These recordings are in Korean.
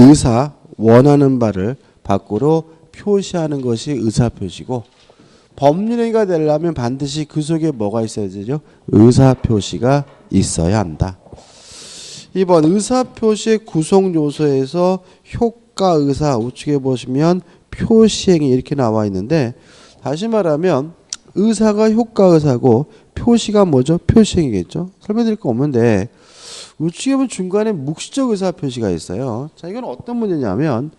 의사 원하는 바를 밖으로 표시하는 것이 의사표시고 법률행위가 되려면 반드시 그 속에 뭐가 있어야 되죠? 의사표시가 있어야 한다. 2번 의사표시의 구성요소에서 효과의사 우측에 보시면 표시행위 이렇게 나와 있는데 다시 말하면 의사가 효과의사고 표시가 뭐죠? 표시행위겠죠. 설명드릴 거 없는데 우측에 보면 중간에 묵시적 의사표시가 있어요. 자, 이건 어떤 문제냐면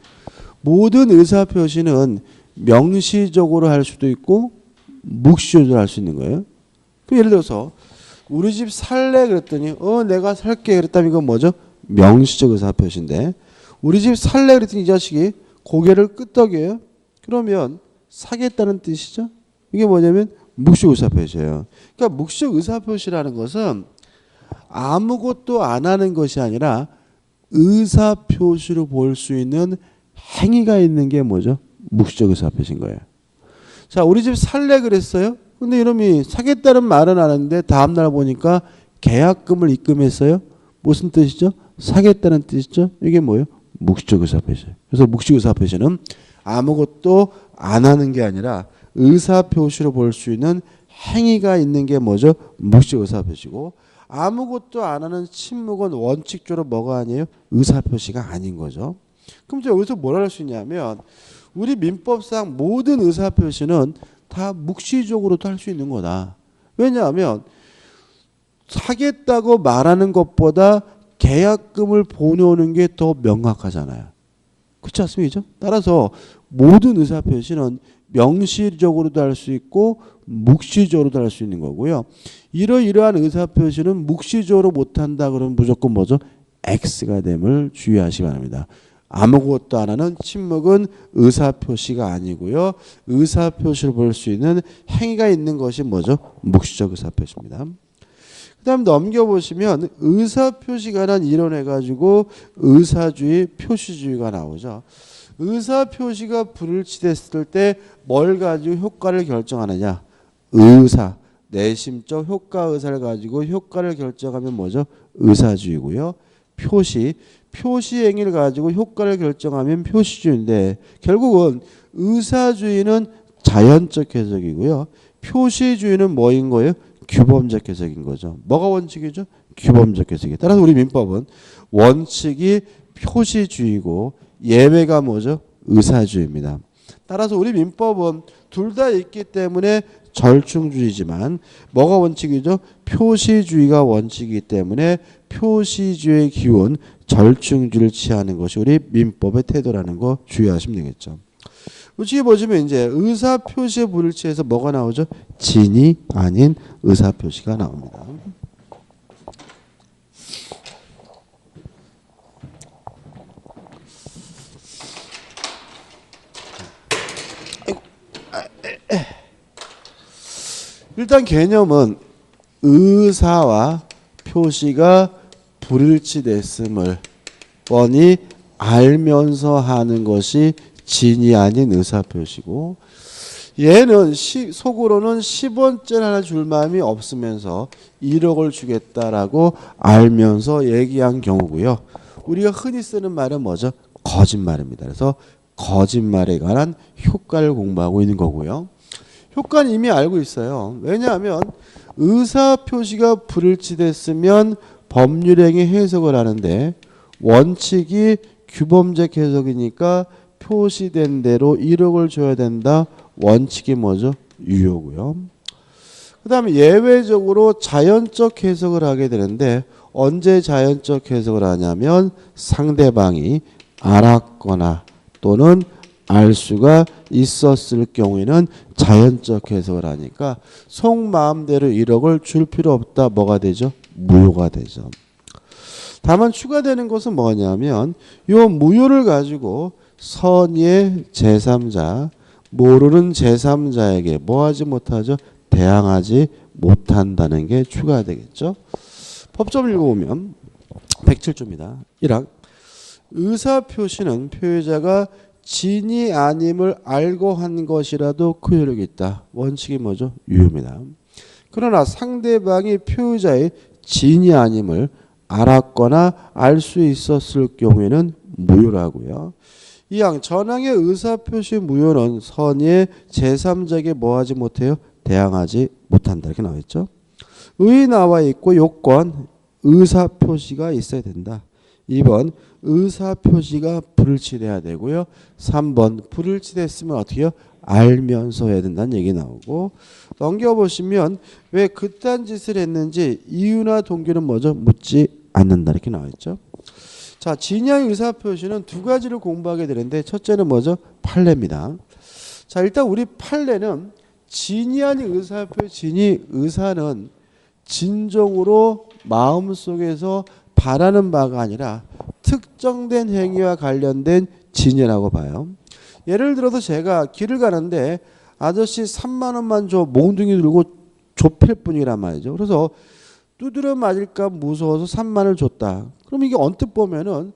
모든 의사표시는 명시적으로 할 수도 있고 묵시적으로 할 수 있는 거예요. 예를 들어서 우리 집 살래 그랬더니 내가 살게 그랬다면 이건 뭐죠? 명시적 의사표시인데 우리 집 살래 그랬더니 이 자식이 고개를 끄덕여요. 그러면 사겠다는 뜻이죠. 이게 뭐냐면 묵시적 의사표시예요. 그러니까 묵시적 의사표시라는 것은 아무것도 안 하는 것이 아니라 의사표시로 볼 수 있는 행위가 있는 게 뭐죠? 묵시적 의사표시인 거예요. 자, 우리 집 살래 그랬어요. 근데 이놈이 사겠다는 말은 안 했는데 다음날 보니까 계약금을 입금했어요. 무슨 뜻이죠? 사겠다는 뜻이죠. 이게 뭐예요? 묵시적 의사표시예요. 그래서 묵시적 의사표시는 아무것도 안 하는 게 아니라 의사표시로 볼 수 있는 행위가 있는 게 뭐죠? 묵시적 의사표시고 아무것도 안 하는 침묵은 원칙적으로 뭐가 아니에요? 의사표시가 아닌 거죠. 그럼 여기서 뭘 할 수 있냐면 우리 민법상 모든 의사표시는 다 묵시적으로도 할 수 있는 거다. 왜냐하면 사겠다고 말하는 것보다 계약금을 보내오는 게 더 명확하잖아요. 그렇지 않습니까? 따라서 모든 의사표시는 명시적으로도 할 수 있고 묵시적으로도 할 수 있는 거고요. 이러한 의사표시는 묵시적으로 못한다 그러면 무조건 뭐죠? X가 됨을 주의하시기 바랍니다. 아무것도 안 하는 침묵은 의사표시가 아니고요. 의사표시를 볼 수 있는 행위가 있는 것이 뭐죠? 묵시적 의사표시입니다. 그 다음 넘겨보시면 의사표시가 난 이론해가지고 의사주의, 표시주의가 나오죠. 의사표시가 불일치됐을 때 뭘 가지고 효과를 결정하느냐? 의사, 내심적 효과의사를 가지고 효과를 결정하면 뭐죠? 의사주의고요. 표시 행위를 가지고 효과를 결정하면 표시주의인데 결국은 의사주의는 자연적 해석이고요. 표시주의는 뭐인 거예요? 규범적 해석인 거죠. 뭐가 원칙이죠? 규범적 해석이에요. 따라서 우리 민법은 원칙이 표시주의고 예외가 뭐죠? 의사주의입니다. 따라서 우리 민법은 둘 다 있기 때문에 절충주의지만 뭐가 원칙이죠? 표시주의가 원칙이기 때문에 표시주의의 기운 절충주의를 취하는 것이 우리 민법의 태도라는 거 주의하시면 되겠죠. 우측에 보시면 이제 의사표시의 불일치에서 뭐가 나오죠? 진이 아닌 의사표시가 나옵니다. 일단 개념은 의사와 표시가 불일치됐음을 뻔히 알면서 하는 것이 진이 아닌 의사표시고 얘는 속으로는 10원짜리 하나 줄 마음이 없으면서 1억을 주겠다라고 알면서 얘기한 경우고요. 우리가 흔히 쓰는 말은 뭐죠? 거짓말입니다. 그래서 거짓말에 관한 효과를 공부하고 있는 거고요. 효과는 이미 알고 있어요. 왜냐하면 의사표시가 불일치됐으면 법률행위 해석을 하는데 원칙이 규범적 해석이니까 표시된 대로 1억을 줘야 된다. 원칙이 뭐죠? 유효고요. 그 다음에 예외적으로 자연적 해석을 하게 되는데 언제 자연적 해석을 하냐면 상대방이 알았거나 또는 알 수가 있었을 경우에는 자연적 해석을 하니까 속마음대로 1억을 줄 필요 없다. 뭐가 되죠? 무효가 되죠. 다만 추가되는 것은 뭐냐면 이 무효를 가지고 선의의 제3자, 모르는 제3자에게 뭐하지 못하죠? 대항하지 못한다는 게 추가되겠죠. 법조를 읽어보면 107조입니다. 1항 의사표시는 표의자가 진이 아님을 알고 한 것이라도 그 효력이 있다. 원칙이 뭐죠? 유효입니다. 그러나 상대방이 표의자의 진이 아님을 알았거나 알 수 있었을 경우에는 무효라고요. 2항 전항의 의사표시 무효는 선의의 제3자에게 뭐하지 못해요? 대항하지 못한다. 이렇게 나와있죠. 의 나와 있고 요건 의사표시가 있어야 된다. 2번 의사표시가 불일치돼야 되고요. 3번 불일치됐으면 어떻게 해요? 알면서 해야 된다는 얘기 나오고 넘겨보시면 왜 그딴 짓을 했는지 이유나 동기는 뭐죠? 묻지 않는다. 이렇게 나와있죠. 자, 진의의 의사표시는 두 가지를 공부하게 되는데 첫째는 뭐죠? 판례입니다. 자, 일단 우리 판례는 진의한 의사표시, 진의 의사는 진정으로 마음속에서 바라는 바가 아니라 특정된 행위와 관련된 진의라고 봐요. 예를 들어서 제가 길을 가는데 아저씨 3만 원만 줘 몽둥이 들고 좁힐 뿐이란 말이죠. 그래서 두드려 맞을까 무서워서 3만 원을 줬다. 그럼 이게 언뜻 보면은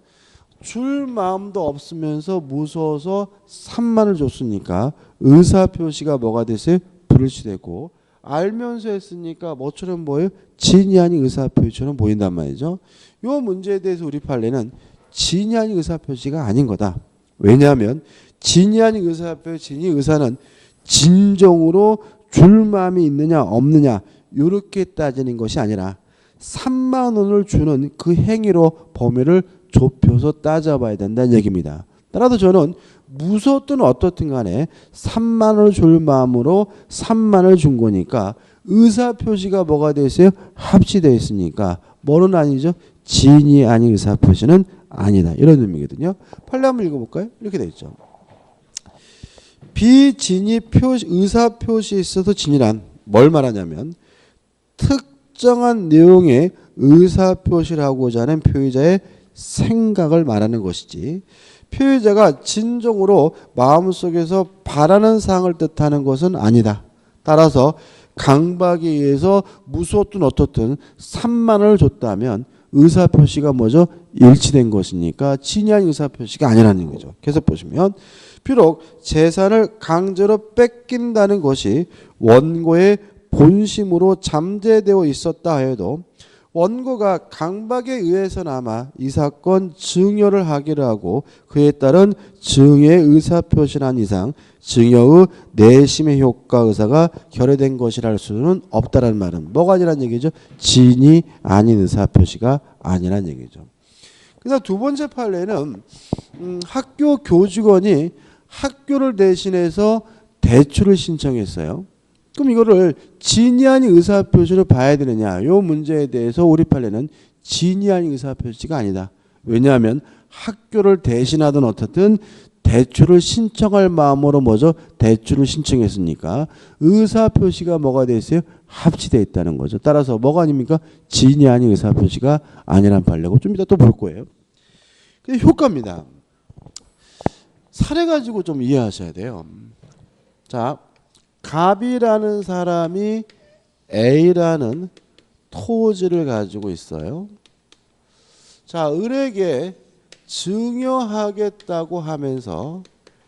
줄 마음도 없으면서 무서워서 3만 원을 줬으니까 의사표시가 뭐가 됐어요? 불일치되고 알면서 했으니까 뭐처럼 보여요? 진의 아닌 의사표시처럼 보인단 말이죠. 이 문제에 대해서 우리 판례는 진의 아닌 의사표시가 아닌 거다. 왜냐하면 진의 아닌 의사표시, 진의 의사는 진정으로 줄 마음이 있느냐 없느냐 이렇게 따지는 것이 아니라 3만 원을 주는 그 행위로 범위를 좁혀서 따져봐야 된다는 얘기입니다. 따라서 저는 무섭든 어떻든 간에 3만 원을 줄 마음으로 3만 원을 준 거니까 의사표시가 뭐가 되어 있어요? 합치되어 있으니까 뭐는 아니죠? 진이 아닌 의사표시는 아니다. 이런 의미거든요. 판례 한번 읽어볼까요? 이렇게 되어 있죠. 비진의 표시, 의사표시에 있어서 진이란 뭘 말하냐면 특정한 내용의 의사표시를 하고자 하는 표의자의 생각을 말하는 것이지 표의자가 진정으로 마음속에서 바라는 사항을 뜻하는 것은 아니다. 따라서 강박에 의해서 무엇든 어떻든 3만 원을 줬다면 의사표시가 뭐죠? 일치된 것이니까 진의한 의사표시가 아니라는 거죠. 계속 보시면 비록 재산을 강제로 뺏긴다는 것이 원고의 본심으로 잠재되어 있었다 해도 원고가 강박에 의해서나마 이 사건 증여를 하기로 하고 그에 따른 증여의 의사표시란 이상 증여의 내심의 효과 의사가 결여된 것이라 할 수는 없다라는 말은 뭐가 아니란 얘기죠? 진이 아닌 의사표시가 아니란 얘기죠. 그래서 두 번째 판례는 학교 교직원이 학교를 대신해서 대출을 신청했어요. 그럼 이거를 진의 아닌 의사표시로 봐야 되느냐? 이 문제에 대해서 우리 판례는 진의 아닌 의사표시가 아니다. 왜냐하면 학교를 대신하든 어떻든 대출을 신청할 마음으로 뭐죠? 대출을 신청했으니까 의사표시가 뭐가 돼 있어요? 합치되어 있다는 거죠. 따라서 뭐가 아닙니까? 진의 아닌 의사표시가 아니란 판례고 좀 이따 또 볼 거예요. 근데 효과입니다. 사례 가지고 좀 이해하셔야 돼요. 자, 갑이라는 사람이 A라는 토지를 가지고 있어요. 자, 을에게 증여하겠다고 하면서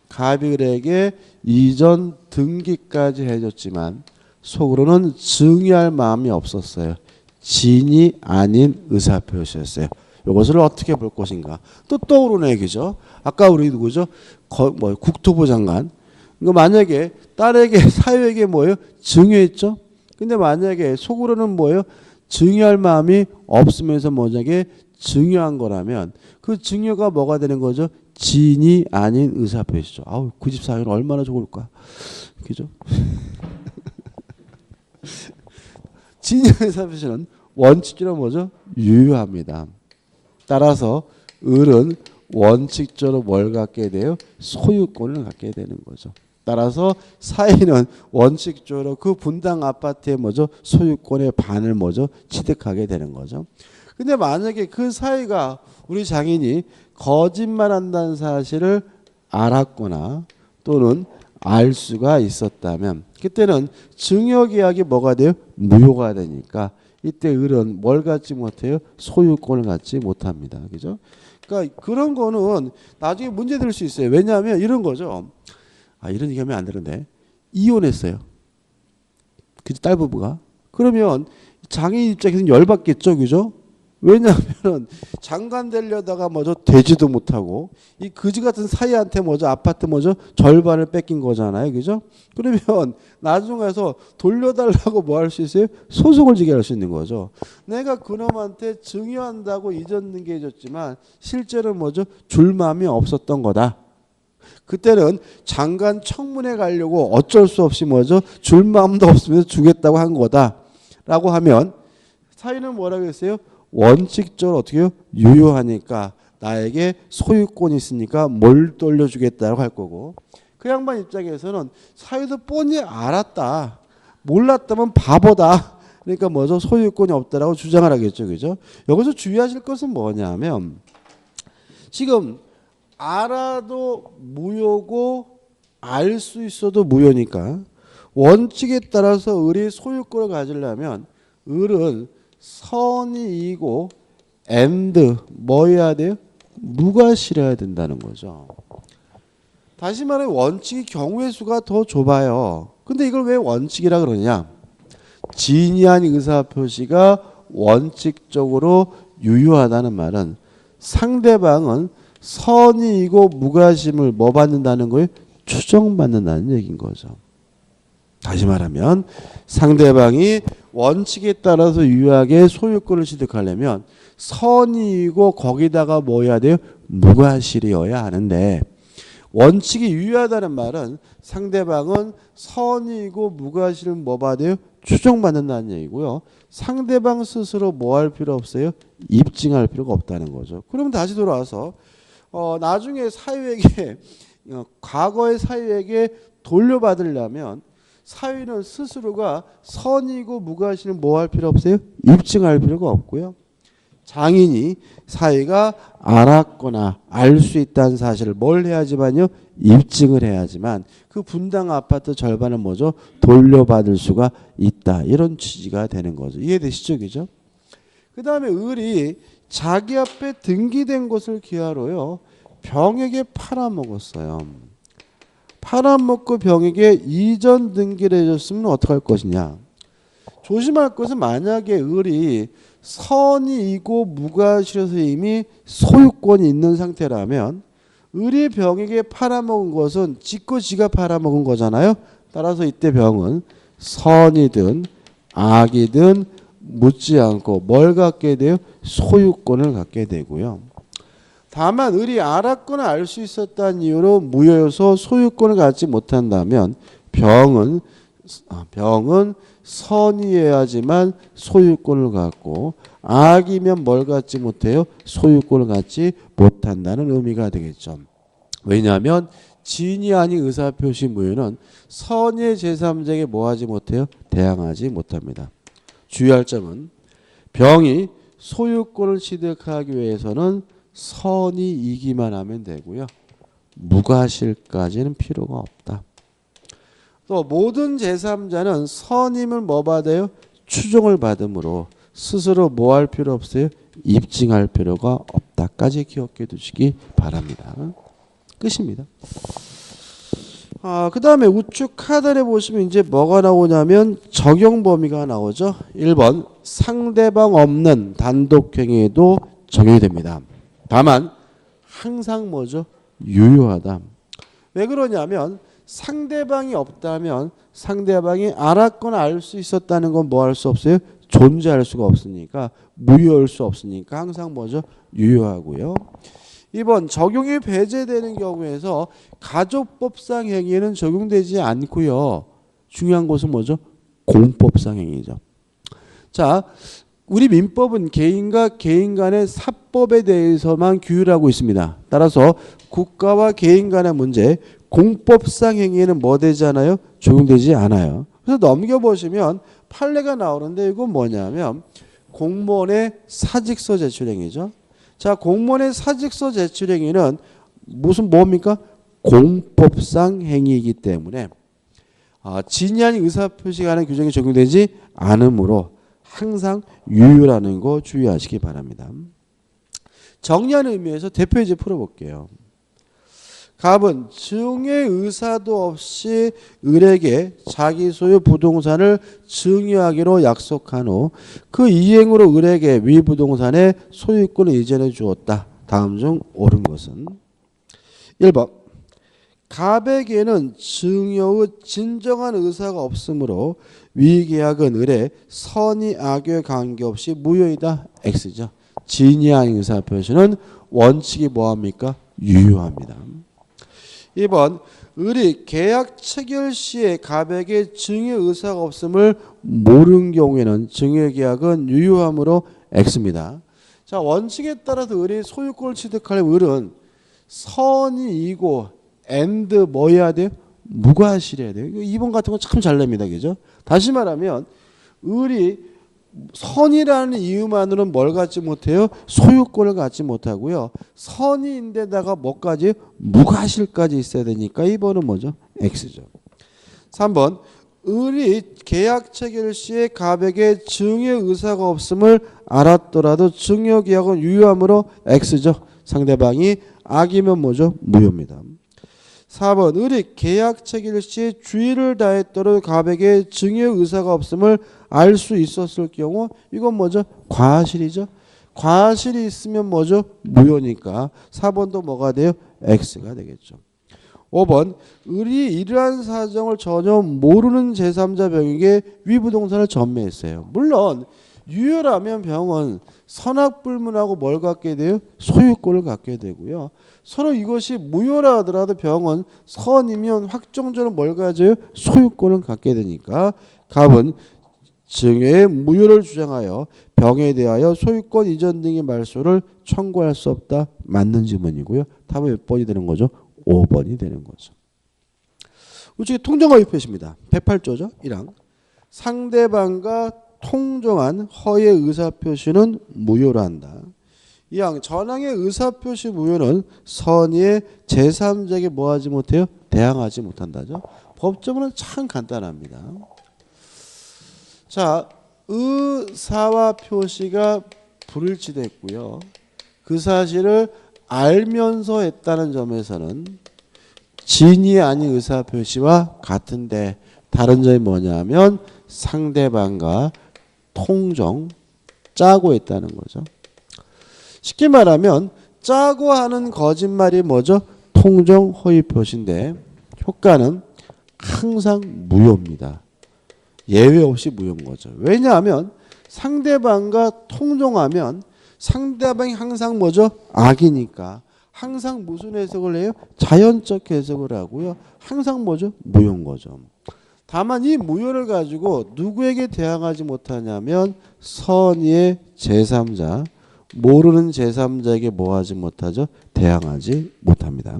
갑이 을에게 이전 등기까지 해줬지만 속으로는 증여할 마음이 없었어요. 진이 아닌 의사표시였어요. 이것을 어떻게 볼 것인가. 또 떠오르는 얘기죠. 아까 우리 누구죠? 국토부 장관. 그러니까 만약에 딸에게 사유에게 뭐예요? 증여했죠. 근데 만약에 속으로는 뭐예요? 증여할 마음이 없으면서 만약에 증여한 거라면 그 증여가 뭐가 되는 거죠? 진이 아닌 의사표시죠. 아우 그 집 사유는 얼마나 좋을까. 그죠? 진이 의사표시는 원칙적으로 뭐죠? 유효합니다. 따라서 을은 원칙적으로 뭘 갖게 돼요? 소유권을 갖게 되는 거죠. 따라서 사인은 원칙적으로 그 분당 아파트의 뭐죠? 소유권의 반을 뭐죠? 취득하게 되는 거죠. 근데 만약에 그 사이가 우리 장인이 거짓말한다는 사실을 알았거나 또는 알 수가 있었다면 그때는 증여계약이 뭐가 돼요? 무효가 되니까 이때 을은 뭘 갖지 못해요? 소유권을 갖지 못합니다. 그죠? 그러니까 그런 거는 나중에 문제 될 수 있어요. 왜냐하면 이런 거죠. 아, 이런 얘기하면 안 되는데 이혼했어요. 그 딸 부부가. 그러면 장인 입장에서는 열받겠죠, 그죠? 왜냐하면 장관 되려다가 뭐죠 되지도 못하고 이 그지 같은 사이한테 뭐죠 아파트 뭐죠 절반을 뺏긴 거잖아요, 그죠? 그러면 나중에 가서 돌려달라고 뭐 할 수 있어요? 소송을 제기할 수 있는 거죠. 내가 그놈한테 증여한다고 이전 등기해줬지만 실제로 뭐죠 줄 마음이 없었던 거다. 그때는 장관 청문회 가려고 어쩔 수 없이 뭐죠 줄 마음도 없으면서 주겠다고 한 거다라고 하면 사유는 뭐라고 했어요? 원칙적으로 어떻게 해요? 유효하니까 나에게 소유권이 있으니까 뭘 돌려주겠다고 할 거고 그 양반 입장에서는 사유도 뻔히 알았다. 몰랐다면 바보다. 그러니까 뭐죠? 소유권이 없다라고 주장을 하겠죠. 그죠? 여기서 주의하실 것은 뭐냐면 지금 알아도 무효고 알 수 있어도 무효니까 원칙에 따라서 을이 소유권을 가지려면 을은 선이이고 and 뭐여야 돼요? 무과실해야 된다는 거죠. 다시 말해 원칙이 경우의 수가 더 좁아요. 근데 이걸 왜 원칙이라 그러냐? 진의한 의사표시가 원칙적으로 유효하다는 말은 상대방은 선이이고 무과심을 뭐 받는다는 거예요? 추정받는다는 얘기인 거죠. 다시 말하면 상대방이 원칙에 따라서 유효하게 소유권을 취득하려면 선이이고 거기다가 뭐 해야 돼요? 무과실이어야 하는데 원칙이 유효하다는 말은 상대방은 선이이고 무과실을 뭐 받아요? 추정받는다는 얘기고요. 상대방 스스로 뭐 할 필요 없어요? 입증할 필요가 없다는 거죠. 그럼 다시 돌아와서 나중에 사유에게 과거의 사유에게 돌려받으려면 사유는 스스로가 선이고 무과실을 뭐 할 필요 없어요? 입증할 필요가 없고요. 장인이 사유가 알았거나 알 수 있다는 사실을 뭘 해야지만요? 입증을 해야지만 그 분당 아파트 절반을 뭐죠? 돌려받을 수가 있다. 이런 취지가 되는 거죠. 이해되시죠? 그죠? 그 다음에 을이 자기 앞에 등기된 것을 기하로요. 병에게 팔아먹었어요. 팔아먹고 병에게 이전 등기를 해줬으면 어떡할 것이냐. 조심할 것은 만약에 을이 선이이고 무과실에서 이미 소유권이 있는 상태라면 을이 병에게 팔아먹은 것은 지고 지가 팔아먹은 거잖아요. 따라서 이때 병은 선이든 악이든 묻지 않고 뭘 갖게 돼요? 소유권을 갖게 되고요. 다만 을이 알았거나 알 수 있었다는 이유로 무효여서 소유권을 갖지 못한다면 병은 선이어야지만 소유권을 갖고 악이면 뭘 갖지 못해요? 소유권을 갖지 못한다는 의미가 되겠죠. 왜냐하면 진이 아닌 의사표시 무효는 선의 제3자에게 뭐하지 못해요? 대항하지 못합니다. 주의할 점은 병이 소유권을 취득하기 위해서는 선이 이기만 하면 되고요. 무과실까지는 필요가 없다. 또 모든 제3자는 선임을 뭐 받아요? 추종을 받으므로 스스로 뭐 할 필요 없어요? 입증할 필요가 없다까지 기억해 두시기 바랍니다. 끝입니다. 그 다음에 우측 하단에 보시면 이제 뭐가 나오냐면 적용 범위가 나오죠. 1번 상대방 없는 단독행위에도 적용이 됩니다. 다만 항상 뭐죠? 유효하다. 왜 그러냐면 상대방이 없다면 상대방이 알았거나 알 수 있었다는 건 뭐 할 수 없어요? 존재할 수가 없으니까 무효할 수 없으니까 항상 뭐죠? 유효하고요. 2번 적용이 배제되는 경우에서 가족법상 행위에는 적용되지 않고요. 중요한 것은 뭐죠? 공법상 행위죠. 자, 우리 민법은 개인과 개인 간의 사법에 대해서만 규율하고 있습니다. 따라서 국가와 개인 간의 문제, 공법상 행위에는 뭐 되지 않아요? 적용되지 않아요. 그래서 넘겨보시면 판례가 나오는데 이건 뭐냐면 공무원의 사직서 제출행위죠. 자, 공무원의 사직서 제출행위는 뭡니까? 공법상 행위이기 때문에 진이 아닌 의사표시가 하는 규정이 적용되지 않으므로 항상 유효라는 거 주의하시기 바랍니다. 정리하는 의미에서 대표 이제 풀어볼게요. 갑은 증의 의사도 없이 을에게 자기 소유 부동산을 증여하기로 약속한 후 그 이행으로 을에게 위 부동산의 소유권을 이전해 주었다. 다음 중 옳은 것은 1번 갑에게는 증여의 진정한 의사가 없으므로 위 계약은 을의 선의 악의 관계없이 무효이다. X죠. 진의한 의사표시는 원칙이 뭐합니까? 유효합니다. 2번 을이 계약 체결 시에 갑에게 증여 의사가 없음을 모르는 경우에는 증여 계약은 유효하므로 X입니다. 자, 원칙에 따라서 을이 소유권을 취득하려면 을은 선이이고 and 뭐 해야 돼요? 무과실해야 돼요. 2번 같은 건 참 잘 냅니다. 그죠? 다시 말하면 을이 선이라는 이유만으로는 뭘 갖지 못해요? 소유권을 갖지 못하고요. 선의인데다가 뭐까지? 무과실까지 있어야 되니까 2번은 뭐죠? X죠. 3번 을이 계약 체결 시에 갑에게 증여 의사가 없음을 알았더라도 증여 계약은 유효하므로 X죠. 상대방이 악이면 뭐죠? 무효입니다. 4번 을이 계약 체결 시 주의를 다했더라도 갑에게 증여 의사가 없음을 알 수 있었을 경우 이건 뭐죠? 과실이죠. 과실이 있으면 뭐죠? 무효니까 4번도 뭐가 돼요? X가 되겠죠. 5번 을이 이러한 사정을 전혀 모르는 제3자 병에게 위부동산을 전매했어요. 물론 유효라면 병은 선악불문하고 뭘 갖게 돼요? 소유권을 갖게 되고요. 서로 이것이 무효라 하더라도 병은 선이면 확정적으로 뭘 가져요? 소유권을 갖게 되니까 갑은 증여의 무효를 주장하여 병에 대하여 소유권 이전 등의 말소를 청구할 수 없다. 맞는 지문이고요. 답은 몇 번이 되는 거죠? 5번이 되는 거죠. 우측에 통정허위 표시입니다. 108조죠. 1항 상대방과 통정한 허의 의사표시는 무효로 한다. 2항 전항의 의사표시 무효는 선의의 제3자에게 뭐하지 못해요? 대항하지 못한다죠. 법적으로는 참 간단합니다. 자, 의사와 표시가 불일치됐고요. 그 사실을 알면서 했다는 점에서는 진이 아닌 의사표시와 같은데 다른 점이 뭐냐면 상대방과 통정 짜고 했다는 거죠. 쉽게 말하면 짜고 하는 거짓말이 뭐죠? 통정 허위 표시인데 효과는 항상 무효입니다. 예외 없이 무효인 거죠. 왜냐하면 상대방과 통정하면 상대방이 항상 뭐죠? 악이니까 항상 무슨 해석을 해요? 자연적 해석을 하고요. 항상 뭐죠? 무효인 거죠. 다만 이 무효를 가지고 누구에게 대항하지 못하냐면 선의의 제3자, 모르는 제3자에게 뭐하지 못하죠? 대항하지 못합니다.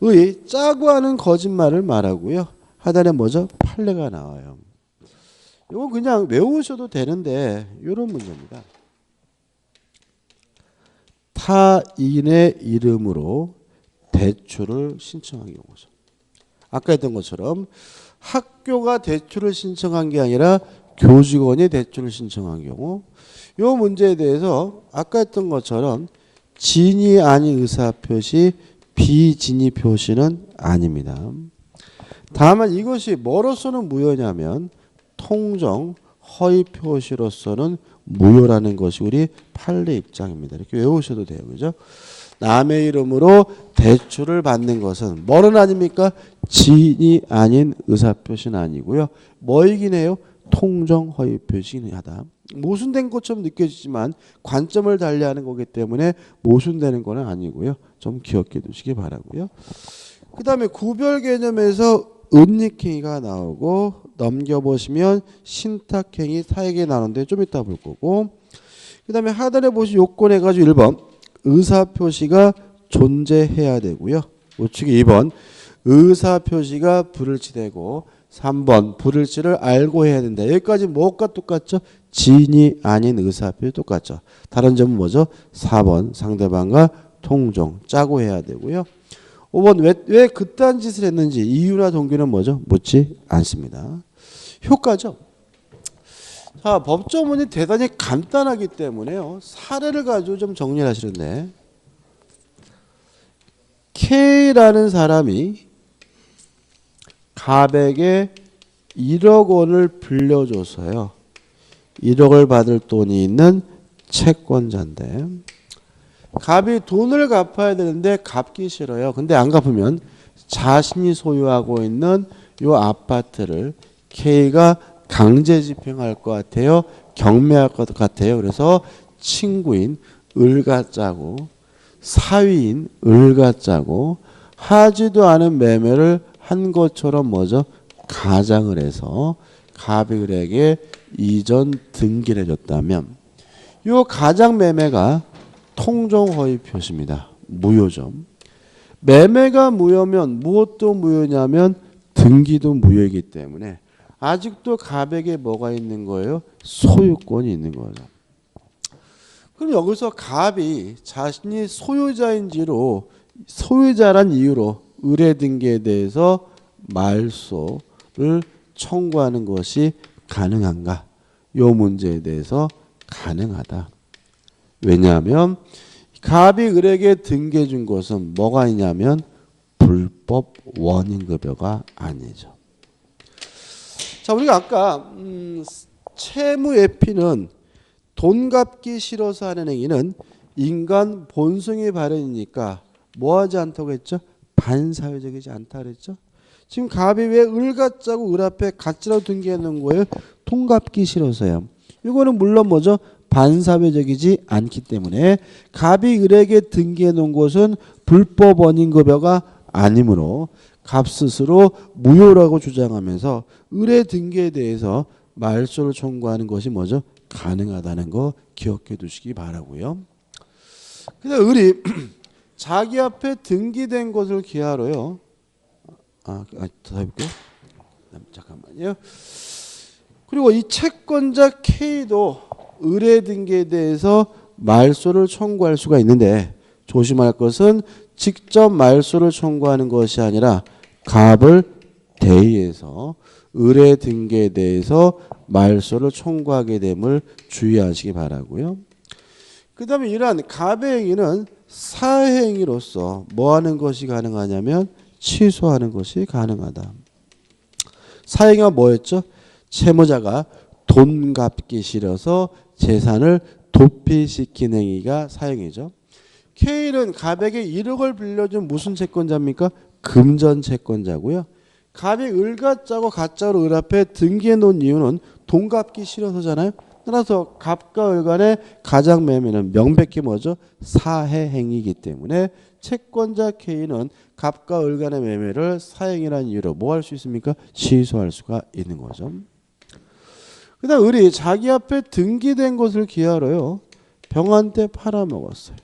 의 짜고 하는 거짓말을 말하고요. 하단에 뭐죠? 판례가 나와요. 이거 그냥 외우셔도 되는데 이런 문제입니다. 타인의 이름으로 대출을 신청한 경우죠. 아까 했던 것처럼 학교가 대출을 신청한 게 아니라 교직원이 대출을 신청한 경우 이 문제에 대해서 아까 했던 것처럼 진이 아닌 의사표시 비진이 표시는 아닙니다. 다만 이것이 뭐로서는 무효냐면 통정 허위 표시로서는 무효라는 것이 우리 판례 입장입니다. 이렇게 외우셔도 돼요. 그죠? 남의 이름으로 대출을 받는 것은 뭐는 아닙니까? 진이 아닌 의사표시는 아니고요. 뭐이긴 해요? 통정 허위 표시는 하다. 모순된 것처럼 느껴지지만 관점을 달리하는 거기 때문에 모순되는 건 아니고요. 좀 기억해 두시기 바라고요. 그 다음에 구별 개념에서 은닉행위가 나오고 넘겨보시면 신탁행위 사에게 나오는데 좀 이따 볼 거고 그 다음에 하단에 보시 요건 해가지고 1번 의사표시가 존재해야 되고요. 우측에 2번 의사표시가 불일치되고 3번 불일치를 알고 해야 된다. 여기까지 뭐가 똑같죠? 진이 아닌 의사표시 똑같죠. 다른 점은 뭐죠? 4번 상대방과 통정 짜고 해야 되고요. 5번 왜 그딴 짓을 했는지 이유나 동기는 뭐죠? 묻지 않습니다. 효과죠. 자, 법조문이 대단히 간단하기 때문에요. 사례를 가지고 좀 정리를 하시는데 K라는 사람이 갑에게 1억 원을 빌려줘서요. 1억을 받을 돈이 있는 채권자인데 갑이 돈을 갚아야 되는데 갚기 싫어요. 근데 안 갚으면 자신이 소유하고 있는 요 아파트를 K가 강제 집행할 것 같아요. 경매할 것 같아요. 그래서 친구인 을과 짜고 사위인 을과 짜고 하지도 않은 매매를 한 것처럼 뭐죠? 가장을 해서 갑이 을에게 이전 등기를 해줬다면 요 가장 매매가 통정허위 표시입니다. 무효죠. 매매가 무효면 무엇도 무효냐면 등기도 무효이기 때문에 아직도 갑에게 뭐가 있는 거예요? 소유권이 있는 거죠. 그럼 여기서 갑이 자신이 소유자란 이유로 의뢰 등기에 대해서 말소를 청구하는 것이 가능한가? 이 문제에 대해서 가능하다. 왜냐하면 갑이 을에게 등기해 준 것은 뭐가 있냐면 불법 원인급여가 아니죠. 자, 우리가 아까 채무회피는 돈 갚기 싫어서 하는 행위는 인간 본성의 발현이니까 뭐하지 않다고 했죠? 반사회적이지 않다 그랬죠? 지금 갑이 왜 을 가짜고 을 앞에 가짜로 등기해 놓은 거예요? 돈 갚기 싫어서요. 이거는 물론 뭐죠? 반사회적이지 않기 때문에 갑이 을에게 등기해 놓은 것은 불법 원인급여가 아니므로 갑 스스로 무효라고 주장하면서 을의 등기에 대해서 말소를 청구하는 것이 뭐죠? 가능하다는 거 기억해 두시기 바라고요. 그래서 을이 자기 앞에 등기된 것을 기하로요. 더 해볼게요. 잠깐만요. 그리고 이 채권자 K도 을의 등기에 대해서 말소를 청구할 수가 있는데 조심할 것은 직접 말소를 청구하는 것이 아니라 갑을 대의해서 을의 등기에 대해서 말소를 청구하게 됨을 주의하시기 바라고요. 그 다음에 이러한 갑의 행위는 사행위로서 뭐 하는 것이 가능하냐면 취소하는 것이 가능하다. 사행위가 뭐였죠? 채무자가 돈 갚기 싫어서 재산을 도피시킨 행위가 사행위죠. K는 갑에게 1억을 빌려준 무슨 채권자입니까? 금전 채권자고요. 갑이 을과 짜고 가짜로 을 앞에 등기해 놓은 이유는 돈 갚기 싫어서잖아요. 따라서 갑과 을 간의 가장 매매는 명백히 뭐죠? 사해 행위이기 때문에 채권자 K는 갑과 을 간의 매매를 사행이라는 이유로 뭐 할 수 있습니까? 취소할 수가 있는 거죠. 그 다음 을이 자기 앞에 등기된 것을 기하로요. 병한테 팔아먹었어요.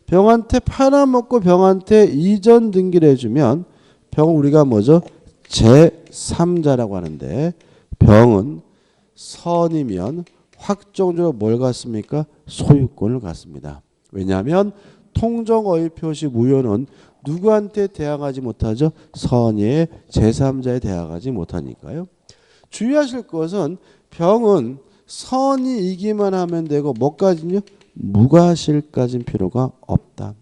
병한테 팔아먹고 병한테 이전 등기를 해주면 병은 우리가 뭐죠? 제3자라고 하는데 병은 선이면 확정적으로 뭘 갖습니까? 소유권을 갖습니다. 왜냐하면 통정어의 표시 무효는 누구한테 대항하지 못하죠? 선의의 제3자에 대항하지 못하니까요. 주의하실 것은 병은 선이 이기만 하면 되고 뭐까지요? 무과실까지는 필요가 없다.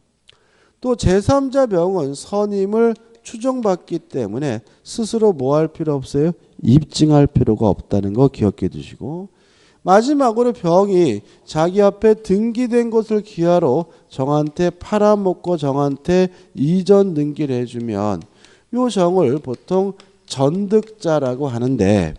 또 제3자 병은 선임을 추정받기 때문에 스스로 뭐 할 필요 없어요? 입증할 필요가 없다는 거 기억해 두시고 마지막으로 병이 자기 앞에 등기된 것을 기하로 정한테 팔아먹고 정한테 이전 등기를 해주면 요 정을 보통 전득자라고 하는데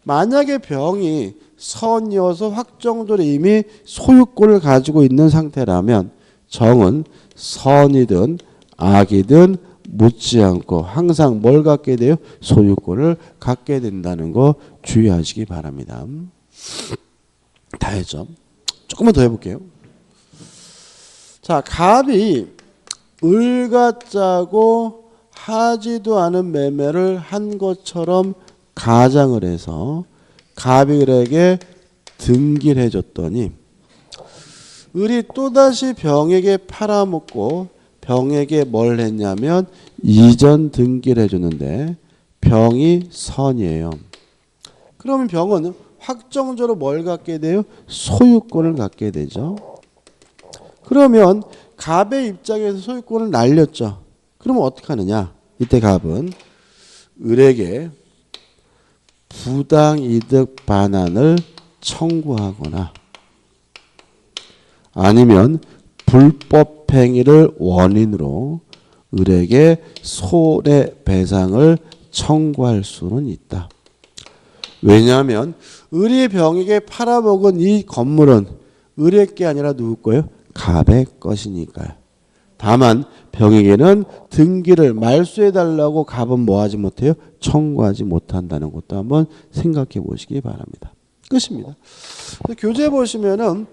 만약에 병이 선이어서 확정적으로 이미 소유권을 가지고 있는 상태라면 정은 선이든 악이든 묻지 않고 항상 뭘 갖게 돼요? 소유권을 갖게 된다는 거 주의하시기 바랍니다. 다 했죠? 조금만 더 해볼게요. 자, 갑이 을과 짜고 하지도 않은 매매를 한 것처럼 가장을 해서 갑이 을에게 등기를 해줬더니 을이 또다시 병에게 팔아먹고 병에게 뭘 했냐면 이전 등기를 해줬는데 병이 선이에요. 그러면 병은 확정적으로 뭘 갖게 돼요? 소유권을 갖게 되죠. 그러면 갑의 입장에서 소유권을 날렸죠. 그러면 어떻게 하느냐? 이때 갑은 을에게 부당이득 반환을 청구하거나 아니면 불법행위를 원인으로 을에게 손해배상을 청구할 수는 있다. 왜냐하면 을이 병에게 팔아먹은 이 건물은 을의 게 아니라 누구 거예요? 갑의 것이니까요. 다만 병에게는 등기를 말소해달라고 갑은 뭐하지 못해요? 청구하지 못한다는 것도 한번 생각해 보시기 바랍니다. 끝입니다. 교재 보시면은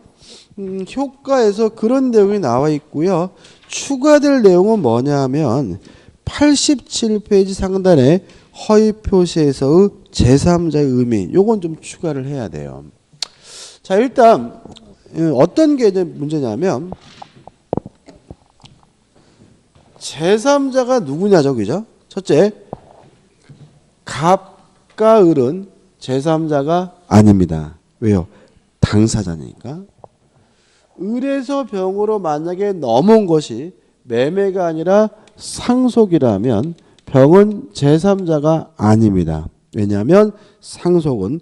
효과에서 그런 내용이 나와 있고요. 추가될 내용은 뭐냐 하면 87페이지 상단에 허위 표시에서의 제3자의 의미 요건 좀 추가를 해야 돼요. 자, 일단 어떤 게 문제냐면 제3자가 누구냐죠, 그죠? 첫째, 갑과 을은 제3자가 아닙니다. 왜요? 당사자니까. 을에서 병으로 만약에 넘어온 것이 매매가 아니라 상속이라면 병은 제3자가 아닙니다. 왜냐하면 상속은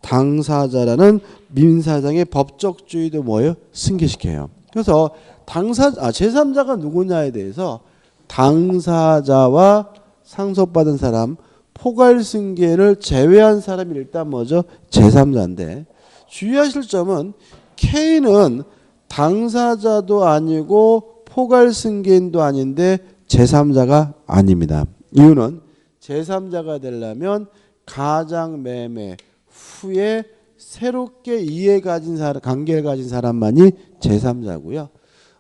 당사자라는 민사상의 법적주의도 뭐예요? 승계시켜요. 그래서 제3자가 누구냐에 대해서 당사자와 상속받은 사람, 포괄승계를 제외한 사람이 일단 뭐죠? 제3자인데 주의하실 점은 K는 당사자도 아니고 포괄승계인도 아닌데 제3자가 아닙니다. 이유는 제3자가 되려면 가장매매 후에 새롭게 관계를 가진 사람만이 제3자고요.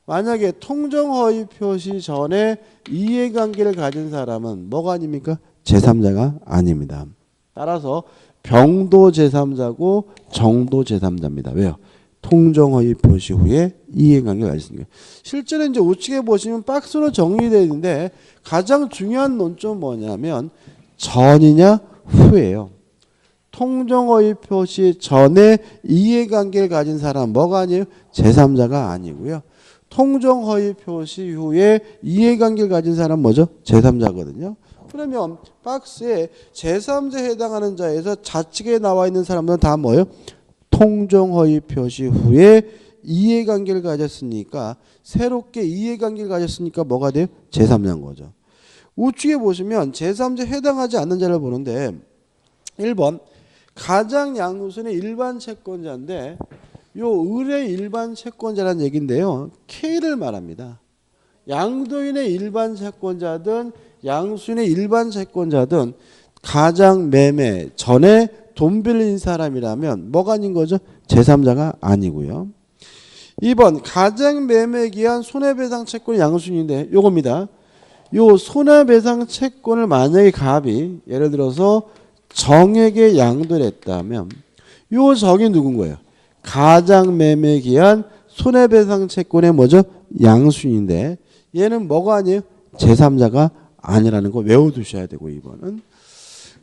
만약에 통정허위 표시 전에 이해관계를 가진 사람은 뭐가 아닙니까? 제3자가 아닙니다. 따라서 병도 제3자고 정도 제3자입니다. 왜요? 통정허위 표시 후에 이해관계를 가졌으니까. 실제로 이제 우측에 보시면 박스로 정리되어 있는데 가장 중요한 논점은 뭐냐면 전이냐 후예요. 통정허위 표시 전에 이해관계를 가진 사람 뭐가 아니에요? 제3자가 아니고요. 통정허위 표시 후에 이해관계를 가진 사람 뭐죠? 제3자거든요. 그러면 박스에 제3자에 해당하는 자에서 좌측에 나와 있는 사람들은 다 뭐예요? 통정허위 표시 후에 이해관계를 가졌으니까 새롭게 이해관계를 가졌으니까 뭐가 돼요? 제3자인 거죠. 우측에 보시면 제3자에 해당하지 않는 자를 보는데 1번 가장 양순의 일반 채권자인데 요 을의 일반 채권자라는 얘기인데요. K를 말합니다. 양도인의 일반 채권자든 양순의 일반 채권자든 가장 매매 전에 돈 빌린 사람이라면 뭐가 아닌 거죠? 제3자가 아니고요. 2번 가장 매매 기한 손해배상 채권 양순인데 요겁니다. 요 손해배상 채권을 만약에 갑이 예를 들어서 정에게 양도를 했다면 요 정이 누군 거예요? 가장 매매 기한 손해배상 채권의 뭐죠? 양순인데 얘는 뭐가 아니에요? 제3자가 아니라는 거 외워두셔야 되고 2번은.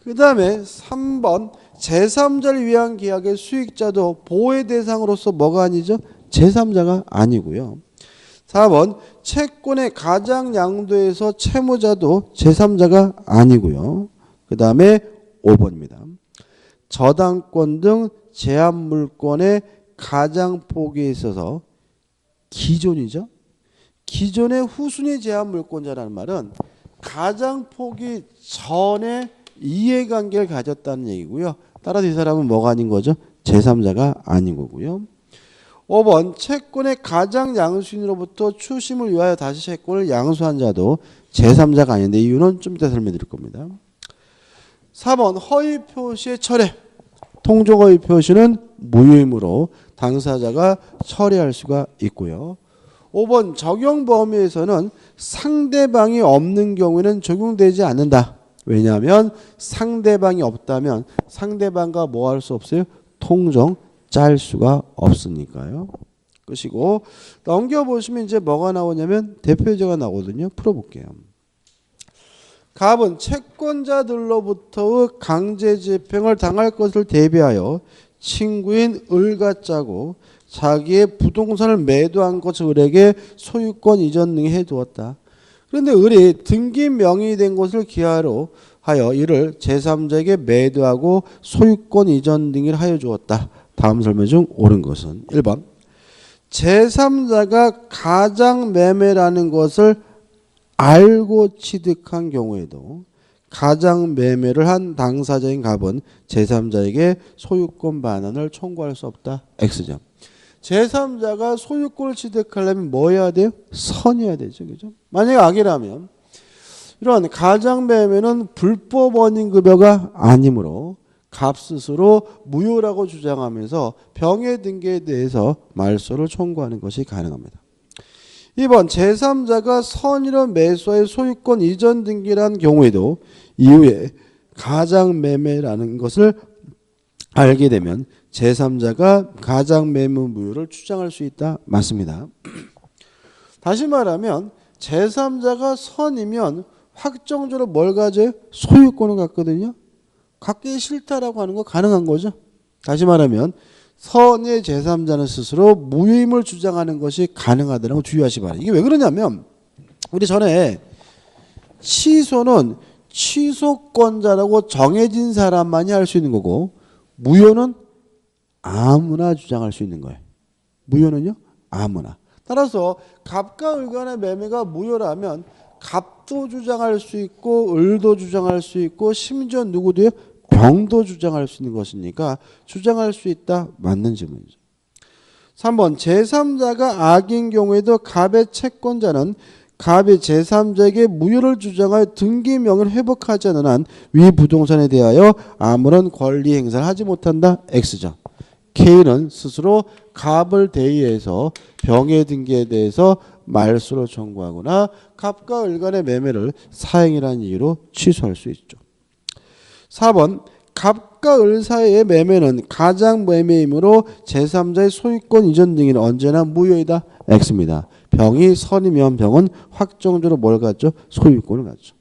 그 다음에 3번 제3자를 위한 계약의 수익자도 보호의 대상으로서 뭐가 아니죠? 제3자가 아니고요. 4번 채권의 가장 양도에서 채무자도 제3자가 아니고요. 그 다음에 5번입니다. 저당권 등 제한물권의 가장 폭에 있어서 기존이죠. 기존의 후순위 제한물권자라는 말은 가장 폭이 전에 이해관계를 가졌다는 얘기고요. 따라서 이 사람은 뭐가 아닌 거죠? 제3자가 아닌 거고요. 5번 채권의 가장 양수인으로부터 추심을 위하여 다시 채권을 양수한 자도 제3자가 아닌데 이유는 좀 이따 설명드릴 겁니다. 4번 허위 표시의 철회. 통정허위 표시는 무효이므로 당사자가 철회할 수가 있고요. 5번 적용 범위에서는 상대방이 없는 경우에는 적용되지 않는다. 왜냐하면 상대방이 없다면 상대방과 뭐 할 수 없어요? 통정 짤 수가 없으니까요. 끝이고 넘겨보시면 이제 뭐가 나오냐면 대표제가 나오거든요. 풀어볼게요. 갑은 채권자들로부터의 강제집행을 당할 것을 대비하여 친구인 을과 짜고 자기의 부동산을 매도한 것을 을에게 소유권 이전 등에 해두었다. 그런데 을이 등기 명의된 것을 기하로 하여 이를 제3자에게 매도하고 소유권 이전 등을 하여 주었다. 다음 설명 중 옳은 것은 1번 제3자가 가장 매매라는 것을 알고 취득한 경우에도 가장 매매를 한 당사자인 갑은 제3자에게 소유권 반환을 청구할 수 없다. X점. 제3자가 소유권을 취득하려면 뭐 해야 돼요? 선이어야 되죠. 그죠? 만약에 악이라면 이런 가장 매매는 불법 원인급여가 아니므로 갑 스스로 무효라고 주장하면서 병해 등기에 대해서 말소를 청구하는 것이 가능합니다. 2번 제3자가 선의로 매수의 소유권 이전 등기란 경우에도 이후에 가장 매매라는 것을 알게 되면 제3자가 가장 매매 무효를 주장할 수 있다. 맞습니다. 다시 말하면 제3자가 선이면 확정적으로 뭘 가져요? 소유권을 갖거든요. 갖기 싫다라고 하는 거 가능한 거죠. 다시 말하면 선의 제3자는 스스로 무효임을 주장하는 것이 가능하다는 거 주의하시 바랍니다. 이게 왜 그러냐면 우리 전에 취소는 취소권자라고 정해진 사람만이 할 수 있는 거고 무효는 아무나 주장할 수 있는 거예요. 무효는요? 아무나. 따라서 갑과 을 간의 매매가 무효라면 갑도 주장할 수 있고 을도 주장할 수 있고 심지어 누구도요? 병도 주장할 수 있는 것이니까 주장할 수 있다. 맞는 질문이죠. 3번 제3자가 악인 경우에도 갑의 채권자는 갑이 제3자에게 무효를 주장하여 등기명을 회복하지 않은 한 위 부동산에 대하여 아무런 권리 행사를 하지 못한다. X죠. K는 스스로 갑을 대의해서 병의 등기에 대해서 말소를 청구하거나 갑과 을 간의 매매를 사행이라는 이유로 취소할 수 있죠. 4번 갑과 을 사이의 매매는 가장 매매이므로 제3자의 소유권 이전 등은 언제나 무효이다. X입니다. 병이 선이면 병은 확정적으로 뭘 갖죠? 소유권을 갖죠.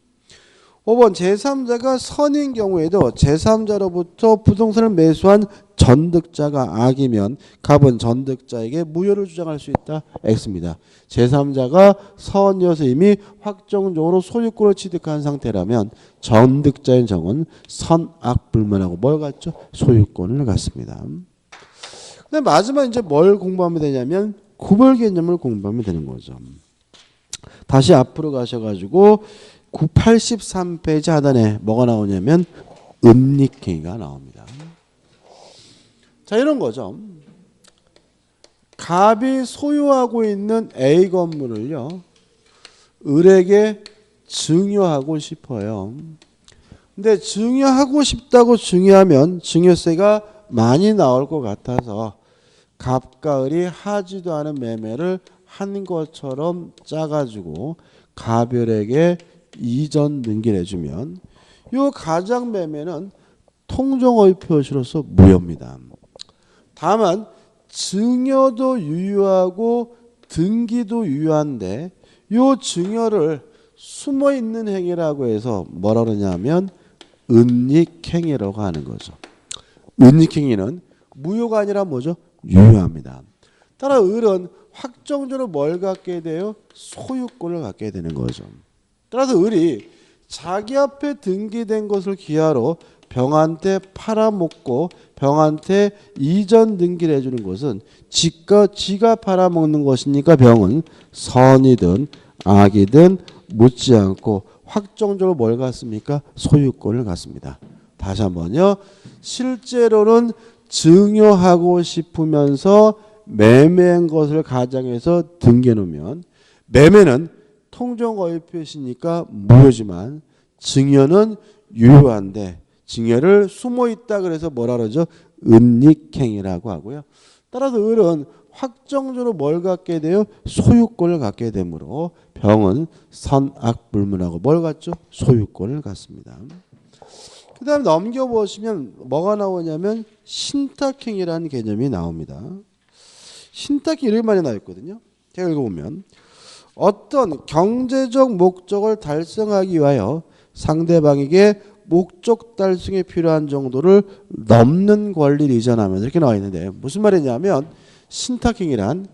5번 제3자가 선인 경우에도 제3자로부터 부동산을 매수한 전득자가 악이면 갑은 전득자에게 무효를 주장할 수 있다. X입니다. 제3자가 선이어서 이미 확정적으로 소유권을 취득한 상태라면 전득자인 정은 선악불문하고 뭘 갖죠? 소유권을 갖습니다. 근데 마지막 이제 뭘 공부하면 되냐면 구별 개념을 공부하면 되는 거죠. 다시 앞으로 가셔가지고 83페이지 하단에 뭐가 나오냐면 음닉행위가 나옵니다. 자 이런 거죠. 갑이 소유하고 있는 A 건물을요. 을에게 증여하고 싶어요. 근데 증여하고 싶다고 증여하면 증여세가 많이 나올 것 같아서 갑과 을이 하지도 않은 매매를 한 것처럼 짜가지고 갑을에게 이전 등기를 해주면 이 가장 매매는 통정어휘 표시로서 무효입니다. 다만 증여도 유효하고 등기도 유효한데 이 증여를 숨어있는 행위라고 해서 뭐라 그러냐면 은닉행위라고 하는 거죠. 은닉행위는 무효가 아니라 뭐죠? 유효합니다. 따라 을은 확정적으로 뭘 갖게 돼요? 소유권을 갖게 되는 거죠. 따라서 을이 자기 앞에 등기된 것을 기하로 병한테 팔아먹고 병한테 이전 등기를 해주는 것은 지가 팔아먹는 것이니까 병은 선이든 악이든 묻지 않고 확정적으로 뭘 갖습니까? 소유권을 갖습니다. 다시 한번요. 실제로는 증여하고 싶으면서 매매한 것을 가정해서 등기해 놓으면 매매는 통정어휘 표시니까 무효지만 증여는 유효한데 증여를 숨어있다 그래서 뭐라 그러죠? 은닉행위라고 하고요. 따라서 을은 확정적으로 뭘 갖게 돼요? 소유권을 갖게 되므로 병은 선악불문하고 뭘 갖죠? 소유권을 갖습니다. 그 다음에 넘겨보시면 뭐가 나오냐면 신탁행위라는 개념이 나옵니다. 신탁이 이렇게 많이 나와 있거든요. 제가 읽어보면 어떤 경제적 목적을 달성하기 위하여 상대방에게 목적 달성에 필요한 정도를 넘는 권리를 이전하면서 이렇게 나와 있는데 무슨 말이냐면 신탁행위란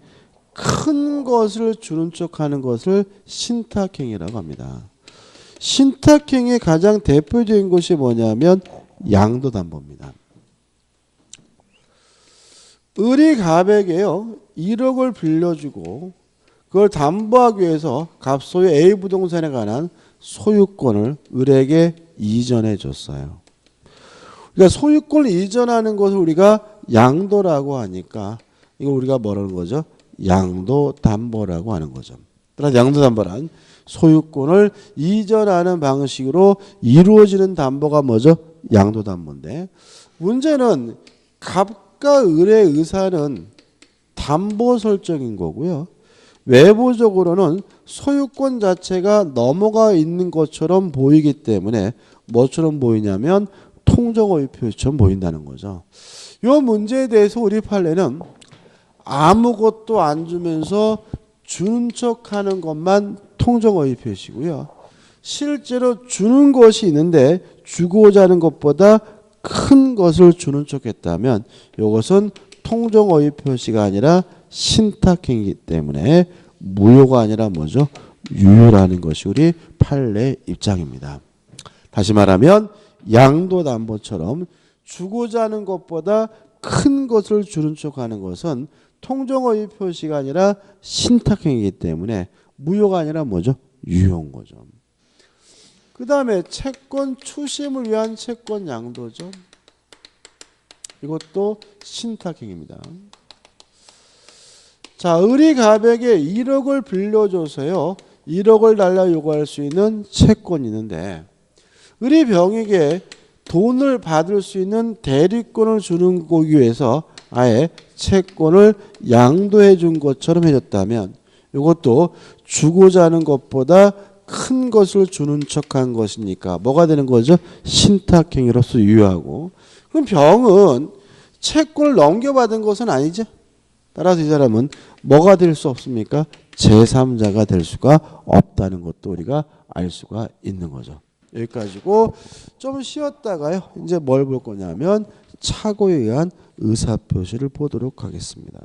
큰 것을 주는 척하는 것을 신탁행위라고 합니다. 신탁행위의 가장 대표적인 것이 뭐냐면 양도담보입니다. 을이 갑에게요 1억을 빌려주고 그걸 담보하기 위해서 갑소유 A 부동산에 관한 소유권을 을에게 이전해 줬어요. 그러니까 소유권을 이전하는 것을 우리가 양도라고 하니까 이거 우리가 뭐라는 거죠? 양도담보라고 하는 거죠. 따라서 양도담보란 소유권을 이전하는 방식으로 이루어지는 담보가 뭐죠? 양도담보인데 문제는 갑과 을의 의사는 담보 설정인 거고요. 외부적으로는 소유권 자체가 넘어가 있는 것처럼 보이기 때문에 뭐처럼 보이냐면 통정어휘 표시처럼 보인다는 거죠. 이 문제에 대해서 우리 판례는 아무것도 안 주면서 주는 척하는 것만 통정어휘 표시고요. 실제로 주는 것이 있는데 주고자 하는 것보다 큰 것을 주는 척했다면 이것은 통정어휘 표시가 아니라 신탁행위이기 때문에 무효가 아니라 뭐죠? 유효라는 것이 우리 판례 입장입니다. 다시 말하면 양도담보처럼 주고자 하는 것보다 큰 것을 주는 척하는 것은 통정어휘 표시가 아니라 신탁행위이기 때문에 무효가 아니라 뭐죠? 유효인 거죠. 그 다음에 채권 추심을 위한 채권 양도죠. 이것도 신탁행위입니다. 자, 을이 갑에게 1억을 빌려줘서요 1억을 달라 요구할 수 있는 채권이 있는데 을이 병에게 돈을 받을 수 있는 대리권을 주는 거기 위해서 아예 채권을 양도해 준 것처럼 해줬다면 이것도 주고자 하는 것보다 큰 것을 주는 척한 것이니까 뭐가 되는 거죠? 신탁행위로서 유효하고 그럼 병은 채권을 넘겨받은 것은 아니죠. 따라서 이 사람은 뭐가 될 수 없습니까? 제3자가 될 수가 없다는 것도 우리가 알 수가 있는 거죠. 여기까지고 좀 쉬었다가요. 이제 뭘 볼 거냐면 착오에 의한 의사표시를 보도록 하겠습니다.